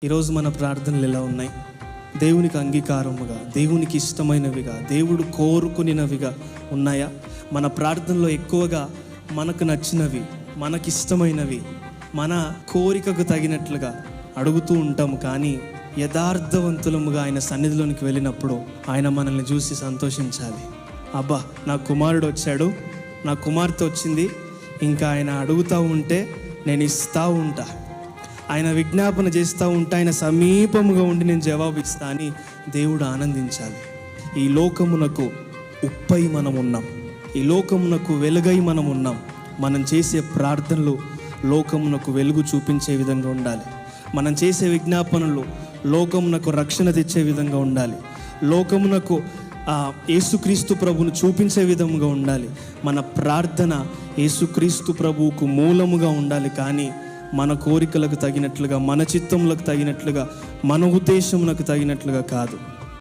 ఈరోజు మన ప్రార్థనలు ఎలా ఉన్నాయి? దేవునికి అంగీకారముగా, దేవునికి ఇష్టమైనవిగా, దేవుడు కోరుకునినవిగా ఉన్నాయా? మన ప్రార్థనలో ఎక్కువగా మనకు నచ్చినవి, మనకిష్టమైనవి, మన కోరికకు తగినట్లుగా అడుగుతూ ఉంటాము. కానీ యథార్థవంతులముగా ఆయన సన్నిధిలోనికి వెళ్ళినప్పుడు ఆయన మనల్ని చూసి సంతోషించాలి. అబ్బా, నా కుమారుడు వచ్చాడు, నా కుమార్తె వచ్చింది, ఇంకా ఆయన అడుగుతూ ఉంటే నేను ఇస్తూ ఉంటా, ఆయన విజ్ఞాపన చేస్తూ ఉంటే ఆయన సమీపముగా ఉండి నేను జవాబు ఇస్తా అని దేవుడు ఆనందించాలి. ఈ లోకమునకు ఉప్పై మనం ఉన్నాం, ఈ లోకమునకు వెలుగై మనం ఉన్నాం. మనం చేసే ప్రార్థనలు లోకమునకు వెలుగు చూపించే విధంగా ఉండాలి. మనం చేసే విజ్ఞాపనలు లోకమునకు రక్షణ తెచ్చే విధంగా ఉండాలి. లోకమునకు యేసుక్రీస్తు ప్రభువును చూపించే విధంగా ఉండాలి. మన ప్రార్థన యేసుక్రీస్తు ప్రభువుకు మూలముగా ఉండాలి. కానీ మన కోరికలకు తగినట్లుగా, మన చిత్తములకు తగినట్లుగా, మన ఉద్దేశములకు తగినట్లుగా కాదు.